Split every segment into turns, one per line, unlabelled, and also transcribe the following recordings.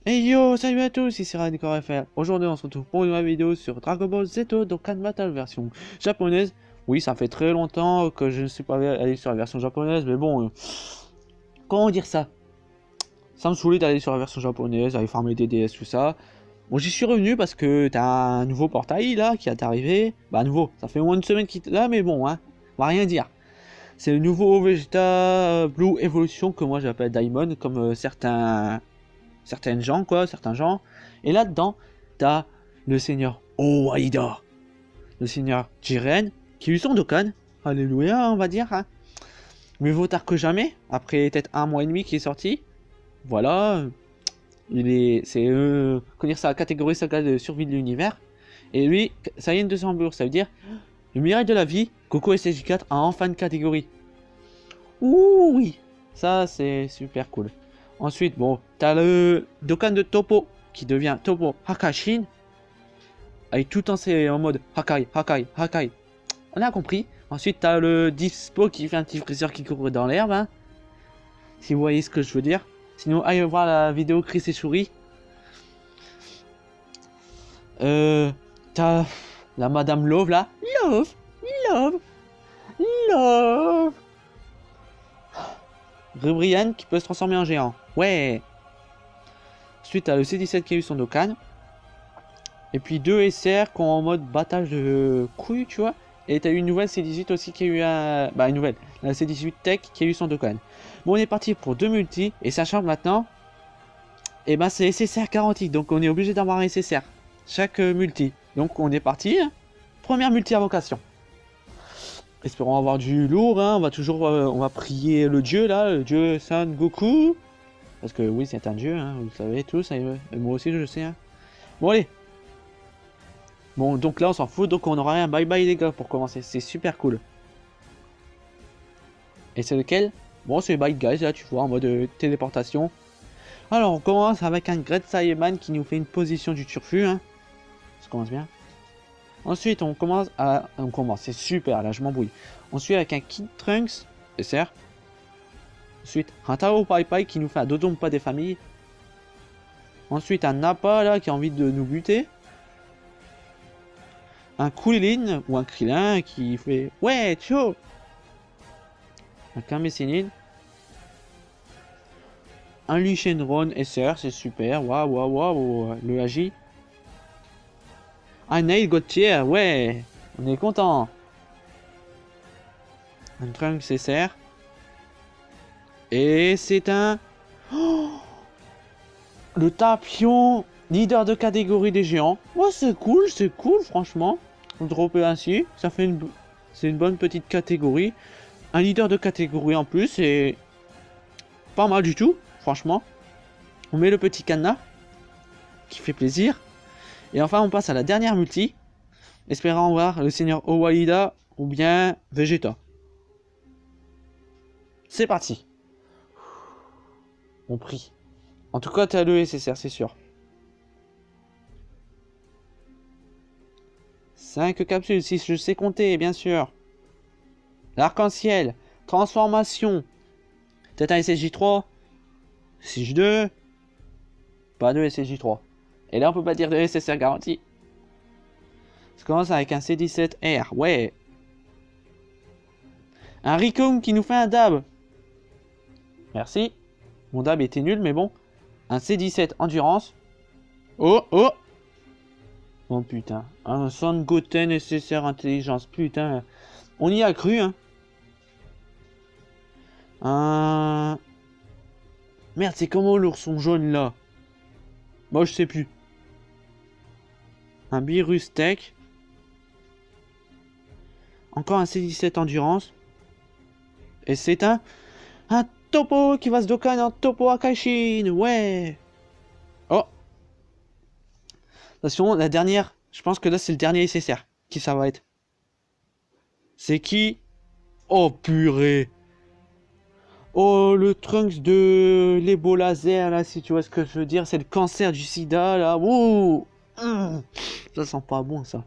Hey yo, salut à tous, ici Radicor FR. Aujourd'hui, on se retrouve pour une nouvelle vidéo sur Dragon Ball Z Dokkan Battle version japonaise. Oui, ça fait très longtemps que je ne suis pas allé sur la version japonaise, mais bon, comment dire ça? Ça me saoulait d'aller sur la version japonaise, aller farmer des DS, tout ça. Bon, j'y suis revenu parce que t'as un nouveau portail là qui est arrivé. Bah, nouveau, ça fait au moins une semaine qu'il est là, mais bon, hein, on va rien dire. C'est le nouveau Vegeta Blue Evolution que moi j'appelle Diamond, comme certaines gens, quoi, certains gens. Et là-dedans, t'as le seigneur Owahida, le seigneur Jiren, qui a eu son Dokkan. Alléluia, on va dire. Hein. Mieux vaut tard que jamais, après peut-être un mois et demi qui est sorti. Voilà, c'est comment dire ça, la catégorie saga de survie de l'univers. Et lui, ça y est, une 200 bourses, ça veut dire le miracle de la vie, Goku SSJ4 a enfin une catégorie. Ouh oui, ça c'est super cool. Ensuite, bon, t'as le Dokkan de Topo qui devient Topo Hakashin. Avec tout en mode Hakai, Hakai, Hakai. On a compris. Ensuite, t'as le Dispo qui fait un petit freezer qui court dans l'herbe. Hein, si vous voyez ce que je veux dire. Sinon, allez voir la vidéo Chris et Souris. T'as la Madame Love là. Love, Love, Love. Rubrian qui peut se transformer en géant. Ouais. Ensuite, t'as le C17 qui a eu son Dokkan. Et puis deux SR qui ont en mode battage de couilles, tu vois. Et t'as eu une nouvelle C18 aussi qui a eu un... Bah une nouvelle, la C18 Tech qui a eu son Dokkan. Bon, on est parti pour deux multis. Et sachant que maintenant, et ben c'est SSR garanti. Donc on est obligé d'avoir un SSR. Chaque multi. Donc on est parti. Hein. Première multi à vocation. Espérons avoir du lourd. Hein. On va toujours on va prier le dieu là, le dieu Son Goku. Parce que oui, c'est un dieu, hein, vous le savez tous. Et moi aussi je le sais. Hein. Bon allez. Bon, donc là, on s'en fout. Donc, on aura un bye-bye, les gars, pour commencer. C'est super cool. Et c'est lequel? Bon, c'est Bye Guys, là, tu vois, en mode téléportation. Alors, on commence avec un Great Saiyaman qui nous fait une position du turfu. Hein. Ça commence bien. Ensuite, on commence, c'est super, là, je m'embrouille. On suit avec un Kid Trunks, SR. Ensuite, un Tao Pai Pai qui nous fait un Dodonpa des familles. Ensuite, un Nappa, là, qui a envie de nous buter. Un Krillin ou un Krillin qui fait ouais, chaud. Un Kamesinin. Un Lee Shenron SR, c'est super. Waouh, waouh, waouh. Le AJ. Un Nail Gauthier, ouais. On est content. Un Trunks SR. Et c'est un... Oh, le Tapion, leader de catégorie des géants. Ouais, c'est cool, franchement. On le dropper ainsi. Ça fait une... C'est une bonne petite catégorie. Un leader de catégorie en plus, et pas mal du tout, franchement. On met le petit cadenas, qui fait plaisir. Et enfin, on passe à la dernière multi, espérant voir le seigneur Owahida ou bien Vegeta. C'est parti. On prie. En tout cas, t'as le SSR, c'est sûr. 5 capsules, si je sais compter, bien sûr. L'arc-en-ciel, transformation. Peut-être un SSJ3, SSJ2, pas de SSJ3. Et là, on peut pas dire de SSR garantie. Ça commence avec un C17R, ouais. Un Ricom qui nous fait un dab. Merci. Mon dab était nul, mais bon. Un C17 Endurance. Oh, oh. Oh putain. Un Son Goten SSR Intelligence, putain. On y a cru, hein. Un... Merde, c'est comment l'ourson jaune, là? Moi, je sais plus. Un Virus Tech. Encore un C17 Endurance. Et c'est un Topo qui va se Dokkan en Topo Akashin. Ouais. Oh. Attention, la dernière. Je pense que là, c'est le dernier SSR. Qui ça va être? C'est qui? Oh, purée. Oh, le Trunks de l'Ebo laser, là, si tu vois ce que je veux dire. C'est le cancer du sida, là. Ouh. Ça sent pas bon, ça.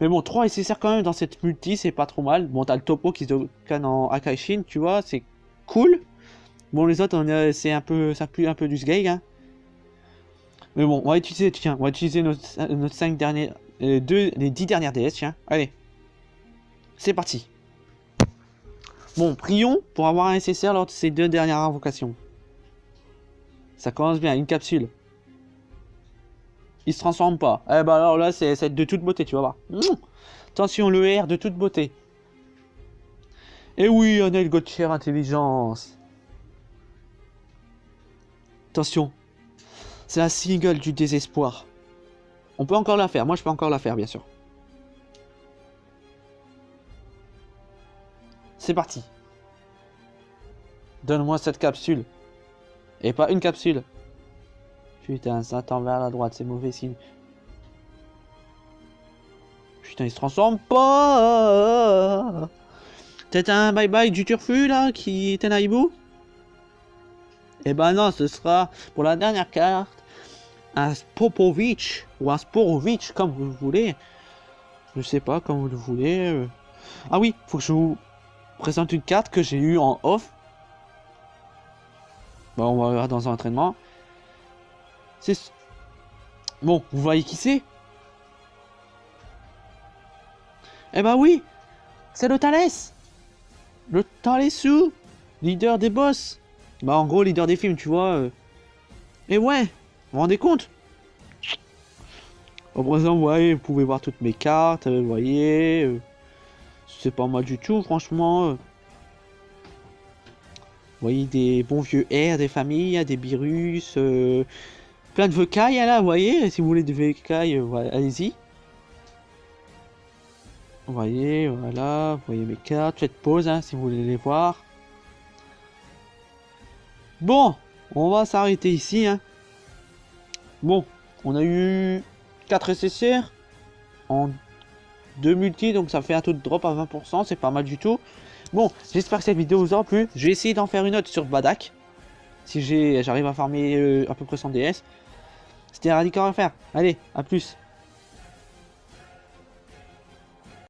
Mais bon, 3 SSR quand même dans cette multi, c'est pas trop mal. Bon, t'as le Topo qui se Dokkan en Akashin, tu vois, c'est cool. Bon, les autres, c'est un peu, ça pue un peu du sgeg, hein. Mais bon, on va utiliser, tiens, on va utiliser notre 5 derniers, les 10 dernières DS, tiens. Allez. C'est parti. Bon, prions pour avoir un SSR lors de ces 2 dernières invocations. Ça commence bien, une capsule. Il se transforme pas. Eh ben alors là, c'est de toute beauté, tu vas voir. Attention, le R de toute beauté. Et oui, on a le Gauthier Intelligence. Attention. C'est la single du désespoir. On peut encore la faire. Moi, je peux encore la faire, bien sûr. C'est parti. Donne-moi cette capsule. Et pas une capsule. Putain, ça tend vers la droite, c'est mauvais signe. Putain, il se transforme pas. Peut-être un bye-bye du turfu, là, qui était naïbou. Eh ben non, ce sera pour la dernière carte. Un Popovic. Ou un Sporovic, comme vous le voulez. Je sais pas, comme vous le voulez. Ah oui, faut que je vous présente une carte que j'ai eue en off. Bon, on va voir dans un entraînement. C'est... Bon, vous voyez qui c'est? Eh ben oui, c'est le Thalès. Le Thalesou, leader des boss. Bah en gros, leader des films, tu vois. Et ouais, vous vous rendez compte? Au présent, vous voyez, vous pouvez voir toutes mes cartes, vous voyez. C'est pas mal du tout, franchement. Vous voyez des bons vieux R, des familles, des virus, plein de vocailles là, vous voyez. Si vous voulez des vocailles, allez-y. Vous voyez, voilà, vous voyez mes cartes, faites pause hein, si vous voulez les voir. Bon, on va s'arrêter ici. Hein. Bon, on a eu 4 SSR en 2 multi, donc ça fait un taux de drop à 20%, c'est pas mal du tout. Bon, j'espère que cette vidéo vous aura plu. Je vais essayer d'en faire une autre sur Badak. Si j'arrive à farmer à peu près 100 DS. C'était radical à faire. Allez, à plus.